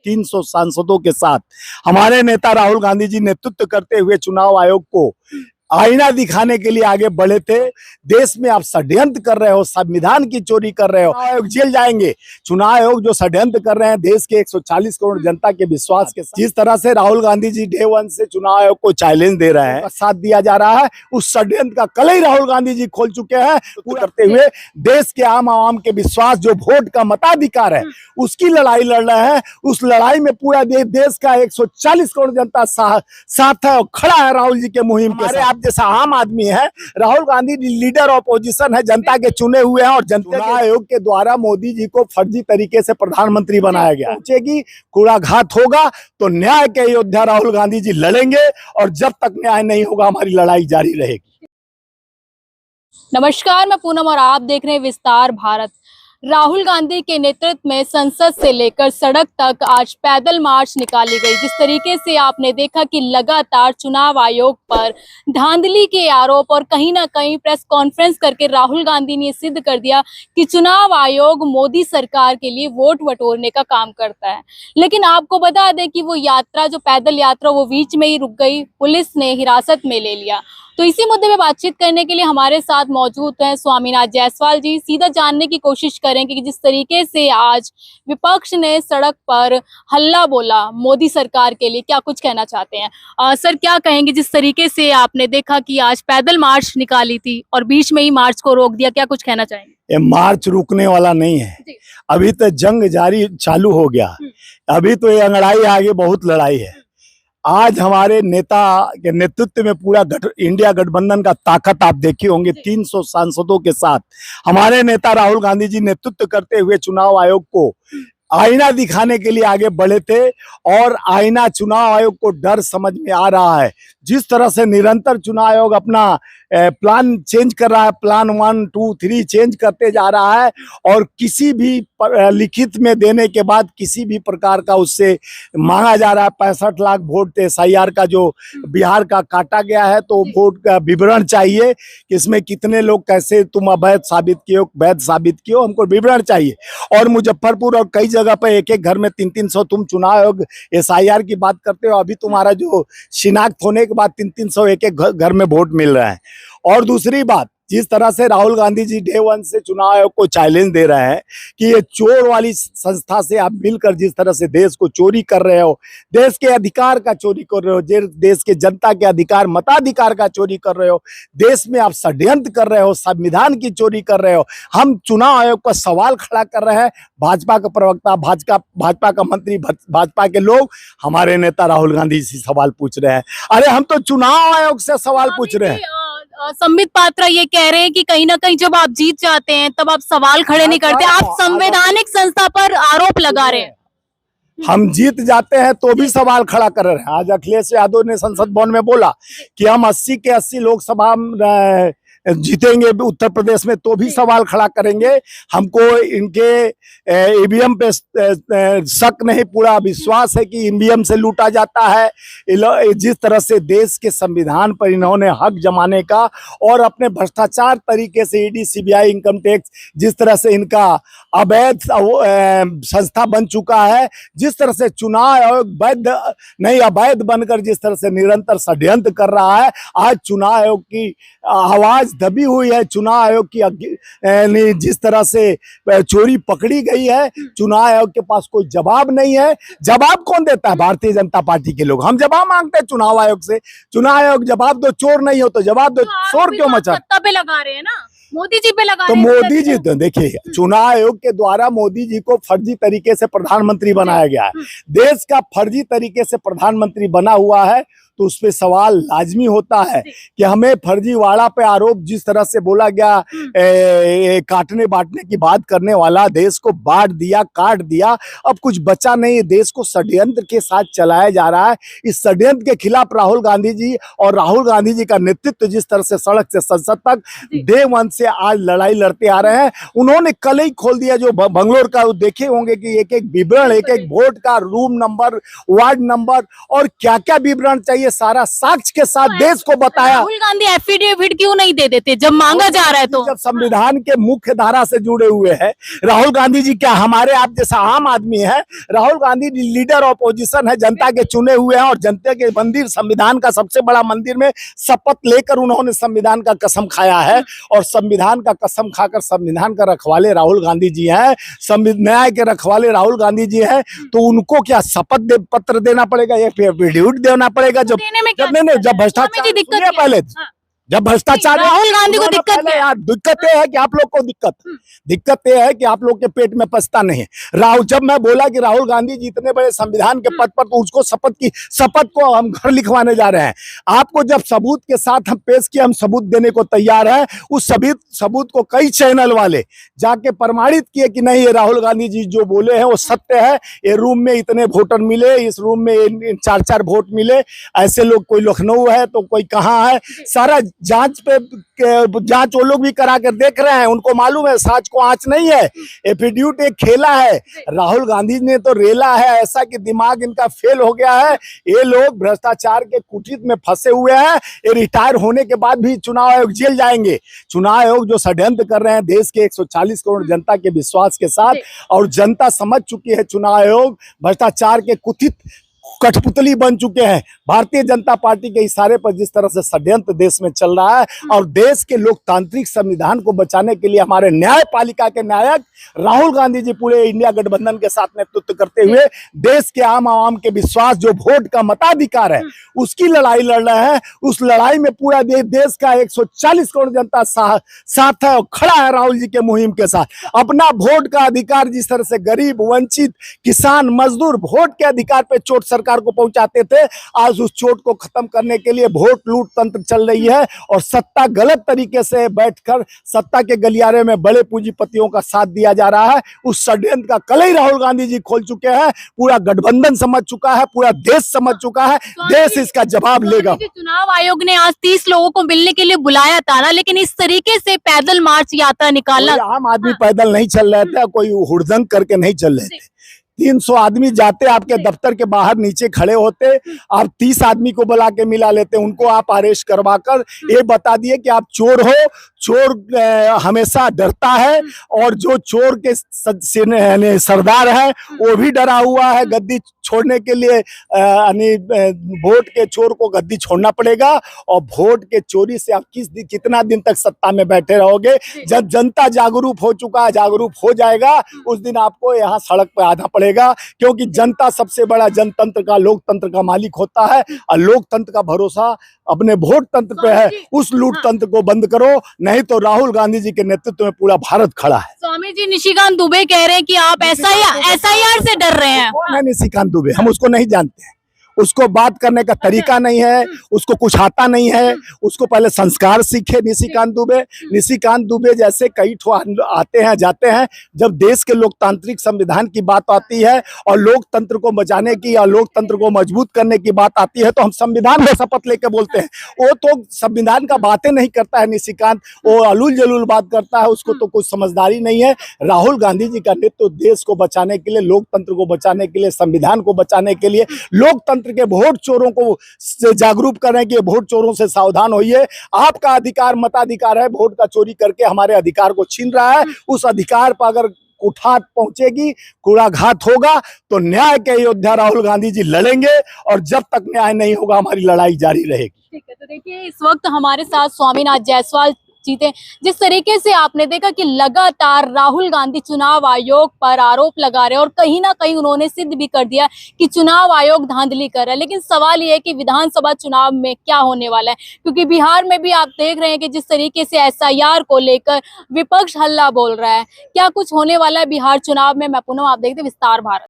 300 सांसदों के साथ हमारे नेता राहुल गांधी जी नेतृत्व करते हुए चुनाव आयोग को आईना दिखाने के लिए आगे बढ़े थे। देश में आप षड्यंत्र कर रहे हो, संविधान की चोरी कर रहे हो, आयोग जेल जाएंगे। चुनाव आयोग जो षड्यंत्र कर रहे हैं देश के 140 करोड़ जनता के विश्वास के साथ, जिस तरह से राहुल गांधी जी डे वन से चुनाव आयोग को चैलेंज दे रहे हैं, साथ दिया जा रहा है, उस षड्यंत्र का कल ही राहुल गांधी जी खोल चुके हैं। करते हुए देश के आम आवाम के विश्वास, जो वोट का मताधिकार है, उसकी लड़ाई लड़ रहे हैं। उस लड़ाई में पूरा देश का 140 करोड़ जनता साथ है और खड़ा है राहुल जी के मुहिम के साथ। आप जैसा आम आदमी है, राहुल गांधी लीडर ऑपोजिशन है, जनता के चुने हुए हैं और जनता आयोग के द्वारा मोदी जी को फर्जी तरीके से प्रधानमंत्री बनाया गया। सोचेगी कूड़ाघात होगा तो न्याय के योद्धा राहुल गांधी जी लड़ेंगे और जब तक न्याय नहीं होगा हमारी लड़ाई जारी रहेगी। नमस्कार, मैं पूनम और आप देख रहे हैं विस्तार भारत। राहुल गांधी के नेतृत्व में संसद से लेकर सड़क तक आज पैदल मार्च निकाली गई। जिस तरीके से आपने देखा कि लगातार चुनाव आयोग पर धांधली के आरोप और कहीं ना कहीं प्रेस कॉन्फ्रेंस करके राहुल गांधी ने सिद्ध कर दिया कि चुनाव आयोग मोदी सरकार के लिए वोट बटोरने का काम करता है। लेकिन आपको बता दें कि वो यात्रा, जो पैदल यात्रा, वो बीच में ही रुक गई, पुलिस ने हिरासत में ले लिया। तो इसी मुद्दे पे बातचीत करने के लिए हमारे साथ मौजूद हैं स्वामीनाथ जायसवाल जी। सीधा जानने की कोशिश करेंगे कि जिस तरीके से आज विपक्ष ने सड़क पर हल्ला बोला मोदी सरकार के लिए, क्या कुछ कहना चाहते हैं? सर, क्या कहेंगे जिस तरीके से आपने देखा कि आज पैदल मार्च निकाली थी और बीच में ही मार्च को रोक दिया, क्या कुछ कहना चाहेंगे? ये मार्च रुकने वाला नहीं है, अभी तो जंग जारी चालू हो गया। अभी तो ये अंगड़ाई आगे बहुत लड़ाई है। आज हमारे नेता के नेतृत्व में पूरा इंडिया गठबंधन का ताकत आप देखे होंगे। 300 सांसदों के साथ हमारे नेता राहुल गांधी जी नेतृत्व करते हुए चुनाव आयोग को आईना दिखाने के लिए आगे बढ़े थे और आईना चुनाव आयोग को डर समझ में आ रहा है। जिस तरह से निरंतर चुनाव आयोग अपना प्लान चेंज कर रहा है, प्लान 1, 2, 3 चेंज करते जा रहा है और किसी भी लिखित में देने के बाद किसी भी प्रकार का उससे मांगा जा रहा है 65 लाख वोट SIR का जो बिहार का काटा गया है, तो वोट का विवरण चाहिए कि इसमें कितने लोग, कैसे तुम अवैध साबित किए हो, वैध साबित किए हो, हमको विवरण चाहिए। और मुजफ्फरपुर और कई जगह पर एक घर में 300 तुम चुनाव आयोग SIR की बात करते हो, अभी तुम्हारा जो शिनाख्त होने के बाद 300 एक घर में वोट मिल रहा है। और दूसरी बात, जिस तरह से राहुल गांधी जी डे वन से चुनाव आयोग को चैलेंज दे रहे हैं कि ये चोर वाली संस्था से आप मिलकर जिस तरह से देश को चोरी कर रहे हो, देश के अधिकार का चोरी कर रहे हो, देश के जनता के अधिकार, मताधिकार का चोरी कर रहे हो, देश में आप षड्यंत्र कर रहे हो, संविधान की चोरी कर रहे हो। हम चुनाव आयोग पर सवाल खड़ा कर रहे हैं। भाजपा का प्रवक्ता, भाजपा का मंत्री, भाजपा के लोग हमारे नेता राहुल गांधी से सवाल पूछ रहे हैं। अरे हम तो चुनाव आयोग से सवाल पूछ रहे हैं। संबित पात्रा ये कह रहे हैं कि कहीं ना कहीं जब आप जीत जाते हैं तब आप सवाल खड़े नहीं करते, आप संवैधानिक संस्था पर आरोप लगा रहे हैं। हम जीत जाते हैं तो भी सवाल खड़ा कर रहे हैं। आज अखिलेश यादव ने संसद भवन में बोला कि हम 80 के 80 लोकसभा जीतेंगे उत्तर प्रदेश में, तो भी सवाल खड़ा करेंगे। हमको इनके ईवीएम पे शक नहीं, पूरा विश्वास है कि ईवीएम से लूटा जाता है। जिस तरह से देश के संविधान पर इन्होंने हक जमाने का और अपने भ्रष्टाचार तरीके से ED, CBI, इनकम टैक्स, जिस तरह से इनका अवैध संस्था बन चुका है, जिस तरह से चुनाव आयोग वैध नहीं अवैध बनकर जिस तरह से निरंतर षड्यंत्र कर रहा है, आज चुनाव आयोग की आवाज दबी हुई है। चुनाव आयोग की जिस तरह से चोरी पकड़ी गई है, चुनाव आयोग के पास कोई जवाब नहीं है। जवाब कौन देता है? भारतीय जनता पार्टी के लोग। हम जवाब मांगते हैं चुनाव आयोग से। चुनाव आयोग जवाब दो, चोर नहीं हो तो जवाब दो। शोर क्यों मचा? सत्ता पे लगा रहे हैं ना, मोदी जी पे लगा तो रहे हैं। मोदी जी, तो देखिए, चुनाव आयोग के द्वारा मोदी जी को फर्जी तरीके से प्रधानमंत्री बनाया गया है। देश का फर्जी तरीके से प्रधानमंत्री बना हुआ है तो उस पे सवाल लाजमी होता है कि हमें फर्जीवाड़ा पे आरोप, जिस तरह से बोला गया काटने बांटने की बात करने वाला, देश को बांट दिया, काट दिया, अब कुछ बचा नहीं। देश को षड्यंत्र के साथ चलाया जा रहा है। इस षड्यंत्र के खिलाफ राहुल गांधी जी और राहुल गांधी जी का नेतृत्व जिस तरह से सड़क से संसद तक डे वन से आज लड़ाई लड़ते आ रहे हैं, उन्होंने कल ही खोल दिया जो बंगलोर का, देखे होंगे कि एक एक विवरण, एक एक वोट का रूम नंबर, वार्ड नंबर और क्या क्या विवरण चाहिए ये सारा साक्ष्य के साथ देश को बताया। राहुल गांधी एफिडेविट क्यों नहीं दे देते जब मांगा जा रहा है तो? जब संविधान के मुख्य धारा से जुड़े हुए हैं राहुल गांधी जी, क्या हमारे आप जैसा आम आदमी है? राहुल गांधी लीडर ऑपोजिशन है, जनता के चुने हुए हैं, और जनता के मंदिर, संविधान का सबसे बड़ा मंदिर में शपथ लेकर उन्होंने संविधान का कसम खाया है, और संविधान का कसम खाकर संविधान का रखवाले राहुल गांधी जी हैं, न्याय के रखवाले राहुल गांधी जी हैं, तो उनको क्या शपथ पत्र देना पड़ेगा या एफिडेविट देना पड़ेगा? जब नहीं, जब भ्रष्टाचार, सुनिए पहले, जब भ्रष्टाचार, राहुल गांधी को दिक्कत क्या है? दिक्कत यह है कि आप लोग को दिक्कत यह है कि आप लोग के पेट में पचता नहीं है। राहुल, जब मैं बोला कि राहुल गांधी जी इतने बड़े संविधान के पद पर, तो उसको शपथ को हम घर लिखवाने जा रहे हैं। आपको जब सबूत के साथ हम पेश किए, हम सबूत देने को तैयार हैं। उस सबूत को कई चैनल वाले जाके प्रमाणित किए कि नहीं, ये राहुल गांधी जी जो बोले हैं वो सत्य है। ये रूम में इतने वोटर मिले, इस रूम में 4-4 वोट मिले, ऐसे लोग, कोई लखनऊ है तो कोई कहाँ है, सारा जांच वो लोग भी करा कर देख रहे हैं। उनको मालूम है साच को आंच नहीं है, एफिडेविट एक खेला है। राहुल गांधी ने तो रेला है ऐसा कि दिमाग इनका फेल हो गया है। ये लोग भ्रष्टाचार के कुचित में फंसे हुए हैं। ये रिटायर होने के बाद भी चुनाव आयोग जेल जाएंगे। चुनाव आयोग जो षड्यंत्र कर रहे हैं देश के 140 करोड़ जनता के विश्वास के साथ, और जनता समझ चुकी है चुनाव आयोग भ्रष्टाचार के कुथित कठपुतली बन चुके हैं। भारतीय जनता पार्टी के इशारे पर जिस तरह से षड्यंत्र देश में चल रहा है, और देश के लोकतांत्रिक संविधान को बचाने के लिए हमारे न्यायपालिका के नायक राहुल गांधी जी पूरे इंडिया गठबंधन के साथ नेतृत्व करते हुए देश के आम आवाम के विश्वास, जो वोट का मताधिकार है, उसकी लड़ाई लड़ रहे हैं। उस लड़ाई में पूरा देश का 140 करोड़ जनता साथ है और खड़ा है राहुल जी के मुहिम के साथ। अपना वोट का अधिकार, जिस तरह से गरीब, वंचित, किसान, मजदूर वोट के अधिकार पे चोट सरकार को पहुंचाते थे, आज उस चोट को खत्म करने के लिए वोट लूट तंत्र चल रही है, और सत्ता गलत तरीके से बैठकर सत्ता के गलियारे में बड़े पूंजीपतियों का साथ दिया जा रहा है। उस षड्यंत्र का कलई राहुल गांधी जी खोल चुके हैं। पूरा गठबंधन समझ चुका है, पूरा देश समझ चुका है। देश इसका जवाब लेगा। चुनाव आयोग ने आज 30 लोगों को मिलने के लिए बुलाया था ना, लेकिन इस तरीके से पैदल मार्च यात्रा निकालना, आम आदमी पैदल नहीं चल रहे थे, कोई हुड़दंग करके नहीं चल रहे थे। 300 आदमी जाते, आपके दफ्तर के बाहर नीचे खड़े होते, आप 30 आदमी को बुला के मिला लेते, उनको आप अरेस्ट करवा कर ये बता दिए कि आप चोर हो। चोर हमेशा डरता है, और जो चोर के सरदार है वो भी डरा हुआ है। गद्दी छोड़ने के लिए वोट के चोर को गद्दी छोड़ना पड़ेगा, और वोट के चोरी से आप कितना दिन तक सत्ता में बैठे रहोगे? जब जनता जागरूक हो चुका है, जागरूक हो जाएगा, उस दिन आपको यहाँ सड़क पर आना पड़ेगा, क्योंकि जनता सबसे बड़ा जनतंत्र का, लोकतंत्र का मालिक होता है, और लोकतंत्र का भरोसा अपने वोट तंत्र पे है। उस लूट तंत्र को बंद करो, नहीं तो राहुल गांधी जी के नेतृत्व में पूरा भारत खड़ा है। स्वामी जी, निशिकांत दुबे कह रहे हैं कि आप एसआईआर से डर रहे हैं। कौन है निशिकांत दुबे? हम उसको नहीं जानते हैं। उसको बात करने का तरीका नहीं है, उसको कुछ आता नहीं है, उसको पहले संस्कार सीखे निशिकांत दुबे। निशिकांत दुबे जैसे कई ठो आते हैं जाते हैं। जब देश के लोकतांत्रिक संविधान की बात आती है और लोकतंत्र को बचाने की या लोकतंत्र को मजबूत करने की बात आती है, तो हम संविधान में शपथ लेके बोलते हैं। वो तो संविधान का बातें नहीं करता है निशिकांत, वो अलूल जलूल बात करता है, उसको तो कुछ समझदारी नहीं है। राहुल गांधी जी का नेतृत्व देश को बचाने के लिए, लोकतंत्र को बचाने के लिए, संविधान को बचाने के लिए, लोकतंत्र के वोट चोरों को जागरूक करें कि वोट चोरों से सावधान होइए। आपका अधिकार, मताधिकार है, वोट का चोरी करके हमारे अधिकार को छीन रहा है। उस अधिकार पर अगर कुठात पहुंचेगी, कूड़ाघात होगा, तो न्याय के योद्धा राहुल गांधी जी लड़ेंगे, और जब तक न्याय नहीं होगा हमारी लड़ाई जारी रहेगी। ठीक है, तो देखिए इस वक्त हमारे साथ स्वामीनाथ जायसवाल जीते। जिस तरीके से आपने देखा कि लगातार राहुल गांधी चुनाव आयोग पर आरोप लगा रहे हैं, और कहीं ना कहीं उन्होंने सिद्ध भी कर दिया कि चुनाव आयोग धांधली कर रहा है। लेकिन सवाल ये है कि विधानसभा चुनाव में क्या होने वाला है, क्योंकि बिहार में भी आप देख रहे हैं कि जिस तरीके से एसआईआर को लेकर विपक्ष हल्ला बोल रहा है, क्या कुछ होने वाला है बिहार चुनाव में? मैं पूनम, आप देखते विस्तार भारत।